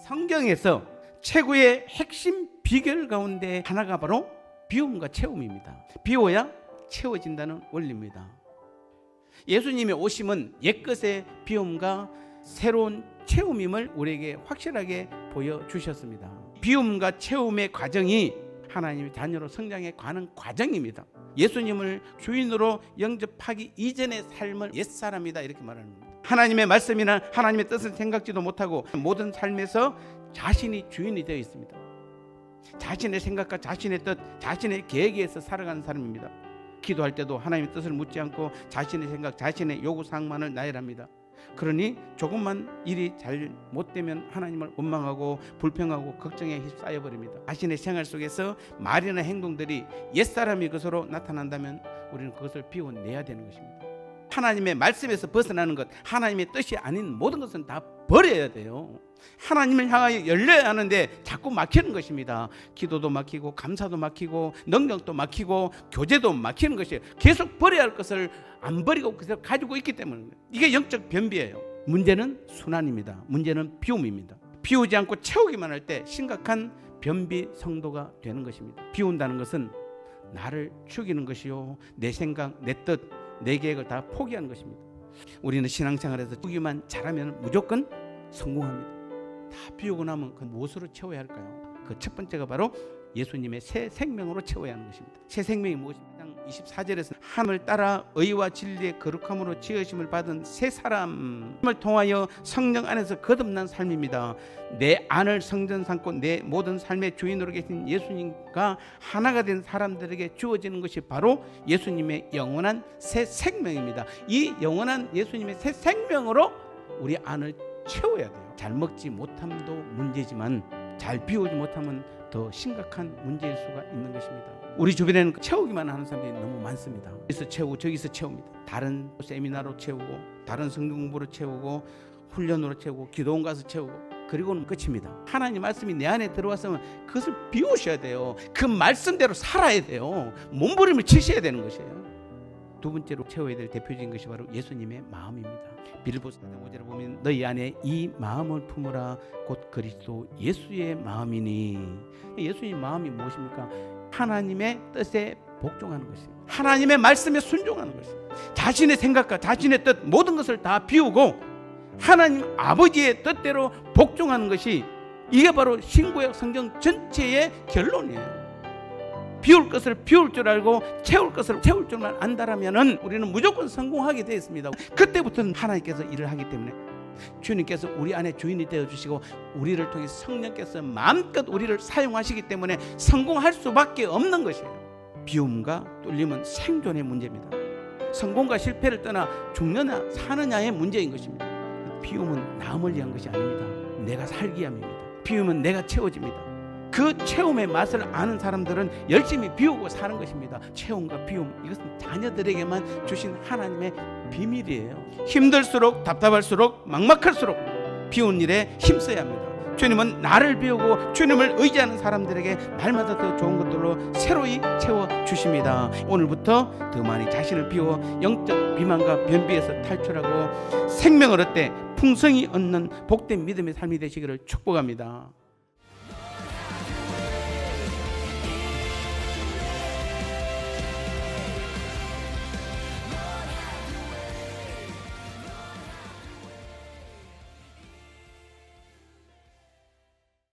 성경에서 최고의 핵심 비결 가운데 하나가 바로 비움과 채움입니다. 비워야 채워진다는 원리입니다. 예수님의 오심은 옛것의 비움과 새로운 채움임을 우리에게 확실하게 보여주셨습니다. 비움과 채움의 과정이 하나님의 자녀로 성장해 가는 과정입니다. 예수님을 주인으로 영접하기 이전의 삶을 옛사람이다 이렇게 말하는 겁니다. 하나님의 말씀이나 하나님의 뜻을 생각지도 못하고 모든 삶에서 자신이 주인이 되어 있습니다. 자신의 생각과 자신의 뜻, 자신의 계획에 의해서 살아가는 사람입니다. 기도할 때도 하나님의 뜻을 묻지 않고 자신의 생각, 자신의 요구사항만을 나열합니다. 그러니 조금만 일이 잘 못되면 하나님을 원망하고 불평하고 걱정에 휩싸여 버립니다. 자신의 생활 속에서 말이나 행동들이 옛사람의 것으로 나타난다면 우리는 그것을 비워내야 되는 것입니다. 하나님의 말씀에서 벗어나는 것, 하나님의 뜻이 아닌 모든 것은 다 버려야 돼요. 하나님을 향하여 열려야 하는데 자꾸 막히는 것입니다. 기도도 막히고 감사도 막히고 능력도 막히고 교제도 막히는 것이에요. 계속 버려야 할 것을 안 버리고 그대로 가지고 있기 때문에 이게 영적 변비예요. 문제는 순환입니다. 문제는 비움입니다. 비우지 않고 채우기만 할 때 심각한 변비 성도가 되는 것입니다. 비운다는 것은 나를 죽이는 것이요, 내 생각, 내 뜻, 내 계획을 다 포기하는 것입니다. 우리는 신앙생활에서 비우기만 잘하면 무조건 성공합니다. 다 비우고 나면 그 무엇으로 채워야 할까요? 그 첫 번째가 바로 예수님의 새 생명으로 채워야 하는 것입니다. 새 생명이 무엇입니까? 24절에서 하늘을 따라 의와 진리의 거룩함으로 지으심을 받은 새 사람을 통하여 성령 안에서 거듭난 삶입니다. 내 안을 성전 삼고 내 모든 삶의 주인으로 계신 예수님과 하나가 된 사람들에게 주어지는 것이 바로 예수님의 영원한 새 생명입니다. 이 영원한 예수님의 새 생명으로 우리 안을 채워야 돼요. 잘 먹지 못함도 문제지만 잘 비우지 못하면 더 심각한 문제일 수가 있는 것입니다. 우리 주변에는 채우기만 하는 사람들이 너무 많습니다. 여기서 채우고 저기서 채웁니다. 다른 세미나로 채우고 다른 성경 공부로 채우고 훈련으로 채우고 기도원 가서 채우고 그리고는 끝입니다. 하나님 말씀이 내 안에 들어왔으면 그것을 비우셔야 돼요. 그 말씀대로 살아야 돼요. 몸부림을 치셔야 되는 것이에요. 두 번째로 채워야 될 대표적인 것이 바로 예수님의 마음입니다. 빌립보서 5절에 보면 너희 안에 이 마음을 품으라 곧 그리스도 예수의 마음이니. 예수님의 마음이 무엇입니까? 하나님의 뜻에 복종하는 것입니다. 하나님의 말씀에 순종하는 것입니다. 자신의 생각과 자신의 뜻 모든 것을 다 비우고 하나님 아버지의 뜻대로 복종하는 것이 이게 바로 신구약 성경 전체의 결론이에요. 비울 것을 비울 줄 알고 채울 것을 채울 줄만 안다라면은 우리는 무조건 성공하게 되어 있습니다. 그때부터는 하나님께서 일을 하기 때문에 주님께서 우리 안에 주인이 되어 주시고 우리를 통해 성령께서 마음껏 우리를 사용하시기 때문에 성공할 수밖에 없는 것이에요. 비움과 뚫림은 생존의 문제입니다. 성공과 실패를 떠나 죽느냐 사느냐의 문제인 것입니다. 비움은 남을 위한 것이 아닙니다. 내가 살기 위함입니다. 비움은 내가 채워집니다. 그 채움의 맛을 아는 사람들은 열심히 비우고 사는 것입니다. 채움과 비움, 이것은 자녀들에게만 주신 하나님의 비밀이에요. 힘들수록 답답할수록 막막할수록 비운 일에 힘써야 합니다. 주님은 나를 비우고 주님을 의지하는 사람들에게 날마다 더 좋은 것들로 새로이 채워주십니다. 오늘부터 더 많이 자신을 비워 영적 비만과 변비에서 탈출하고 생명을 얻되 풍성히 얻는 복된 믿음의 삶이 되시기를 축복합니다.